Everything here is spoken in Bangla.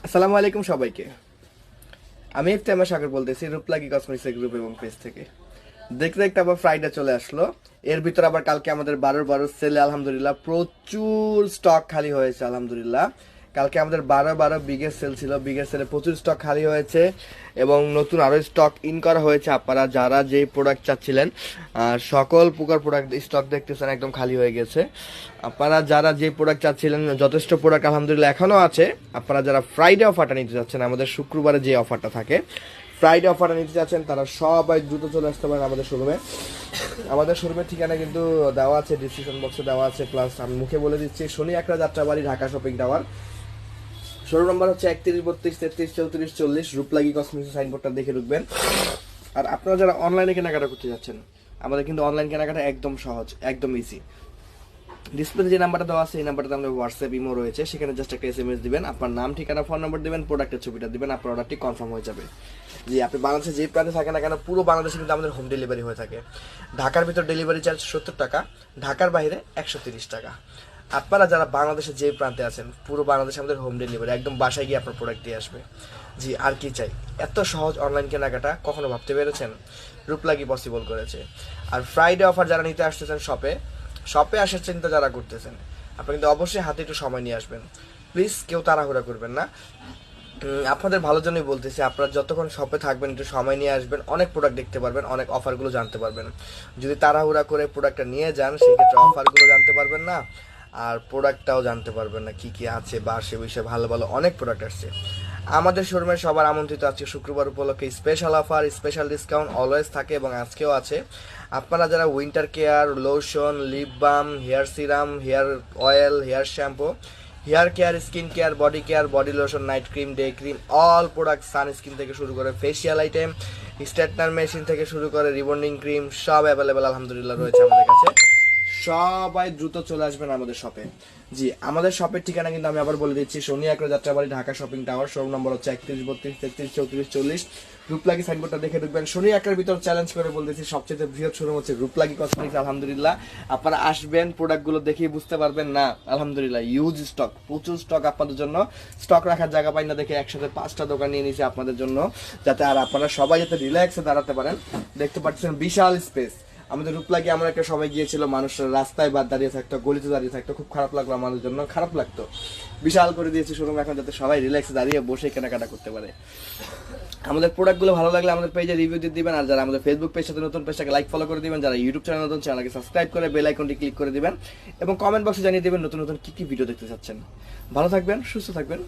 আসসালামু আলাইকুম সবাইকে। আমি ইফতেমা সাগর বলতেছি রূপলাগি কসমেটিক্স গ্রুপ এবং পেজ থেকে। দেখতে দেখতে আবার ফ্রাইডে চলে আসলো। এর ভিতর আবার কালকে আমাদের 12 সেলে আলহামদুলিল্লাহ প্রচুর স্টক খালি হয়েছে আলহামদুলিল্লাহ। কালকে আমাদের 12 বিগের সেল ছিল, বিগের সেলে প্রচুর স্টক খালি হয়েছে এবং নতুন আরও স্টক ইন করা হয়েছে। আপনারা যারা যেই প্রোডাক্ট চাচ্ছিলেন সকল প্রকার প্রোডাক্ট স্টক দেখতেছেন একদম খালি হয়ে গেছে। আপনারা যারা যে প্রোডাক্ট চাচ্ছিলেন যথেষ্ট প্রোডাক্ট আলহামদুলিল্লাহ এখনও আছে। আপনারা যারা ফ্রাইডে অফারটা নিতে চাচ্ছেন, আমাদের শুক্রবারে যে অফারটা থাকে ফ্রাইডে অফারটা নিতে চাচ্ছেন, তারা সবাই দ্রুত চলে আসতে পারেন আমাদের শোরুমে। আমাদের শোরুমের ঠিকানা কিন্তু দেওয়া আছে, ডিসক্রিপশন বক্সে দেওয়া আছে, প্লাস আমি মুখে বলে দিচ্ছি, Shoni Akhra Jatrabari, Dhaka shopping tower. Showroom number হচ্ছে 31 32 33 34 40। রূপলাগি কসমেটিক্স সাইনবোর্ডটা দেখে ঢুকবেন। আর আপনারা যারা অনলাইনে কেনাকাটা করতে যাচ্ছেন, আমাদের কিন্তু অনলাইন কেনাকাটা একদম সহজ, একদম ইজি। ডিসপ্লেতে যে নাম্বারটা দেওয়া আছে এই নাম্বারটাতে আমাদের হোয়াটসঅ্যাপ ইমো রয়েছে, সেখানে জাস্ট একটা SMS দিবেন, আপনার নাম ঠিকানা ফোন নাম্বার দিবেন, প্রোডাক্টের ছবিটা দিবেন, আপনার অর্ডারটি কনফার্ম হয়ে যাবে। জি, আপনি বাংলাদেশে যে প্রান্তে থাকেন না কেন, পুরো বাংলাদেশে কিন্তু আমাদের হোম ডেলিভারি হয়ে থাকে। ঢাকার ভিতর ডেলিভারি চার্জ 70 টাকা, ঢাকার বাইরে 130 টাকা। আপনারা যারা বাংলাদেশে যে প্রান্তে আছেন, পুরো বাংলাদেশে আমাদের হোম ডেলিভারি, একদম বাসায় গিয়ে আপনার প্রোডাক্ট দিয়ে আসবে। জি, আর কি চাই? এত সহজ অনলাইন কেনাকাটা কখনো ভাবতে পেরেছেন? রূপলাগি পসিবল করেছে। আর ফ্রাইডে অফার যারা নিতে আসতেছেন শপে আসার চিন্তা যারা করতেছেন, আপনি কিন্তু অবশ্যই হাতে একটু সময় নিয়ে আসবেন। প্লিজ কেউ তাড়াহুড়া করবেন না। আপনাদের ভালোর জন্যই বলতেছি, আপনারা যতক্ষণ শপে থাকবেন একটু সময় নিয়ে আসবেন, অনেক প্রোডাক্ট দেখতে পারবেন, অনেক অফারগুলো জানতে পারবেন। যদি তাড়াহুড়া করে প্রোডাক্টটা নিয়ে যান, সেক্ষেত্রে অফারগুলো জানতে পারবেন না, আর প্রোডাক্টটাও জানতে পারবেন না কী কী আছে বা সে বিষয়ে ভালো ভালো অনেক প্রোডাক্ট আসছে। আমাদের শোরুমে সবার আমন্ত্রিত। আজকে শুক্রবার উপলক্ষে special offer, special discount always থাকে এবং আজকেও আছে। আপনারা যারা winter care, lotion, lip balm, hair serum, hair oil, hair shampoo, hair care, skin care, body care, body lotion, night cream, day cream, all product, sunscreen থেকে শুরু করে ফেসিয়াল আইটেম, স্ট্রেটনার মেশিন থেকে শুরু করে রিবন্ডিং ক্রিম, সব অ্যাভেলেবেল আলহামদুলিল্লাহ রয়েছে আমাদের কাছে। সবাই দ্রুত চলে আসবেন আমাদের শপে। জি, আমাদের শপের ঠিকানা কিন্তু আমি আবার বলে দিচ্ছি, Shoni Akhra Jatrabari, Dhaka shopping tower. Showroom number হচ্ছে 31 32 33 34 40। রূপলাগি সাইনবোর্ডটা দেখে ঢুকবেন। শনি একরার ভিতর চ্যালেঞ্জ করে বলতেছি, সবচেয়ে বৃহৎ শোরুম হচ্ছে রূপলাগি কসমেটিক্স আলহামদুলিল্লাহ। আপনারা আসবেন, প্রোডাক্টগুলো দেখেই বুঝতে পারবেন না আলহামদুলিল্লাহ ইউজ স্টক, প্রচুর স্টক আপনাদের জন্য। স্টক রাখার জায়গা পাই না দেখে একসাথে 5টা দোকান নিয়ে নিয়েছি আপনাদের জন্য, যাতে আর আপনারা সবাই যাতে রিল্যাক্সে দাঁড়াতে পারেন। দেখতে পাচ্ছেন বিশাল স্পেস। আমাদের রূপলাগি এমন একটা সময় গিয়েছিল, মানুষরা রাস্তায় দাঁড়িয়ে থাকতো, গলিতে দাঁড়িয়ে থাকতো, খুব খারাপ লাগলো, আমাদের জন্য খারাপ লাগতো। বিশাল করে দিয়েছি শোরুম এখন, যাতে সবাই রিল্যাক্সে দাঁড়িয়ে বসে কেনাকাটা করতে পারে। আমাদের প্রোডাক্টগুলো ভালো লাগলে আমাদের পেজে রিভিউ দিয়ে দিবেন, আর যারা আমাদের ফেসবুক পেজ সাথে নতুন পেজটাকে লাইক ফলো করে দিবেন, যারা ইউটিউব চ্যানেল নতুন চ্যানেলকে সাবস্ক্রাইব করে বেল আইকনটি ক্লিক করে দিবেন এবং কমেন্ট বক্সে জানিয়ে দিবেন নতুন নতুন কী কী ভিডিও দেখতে চাচ্ছেন। ভালো থাকবেন, সুস্থ থাকবেন।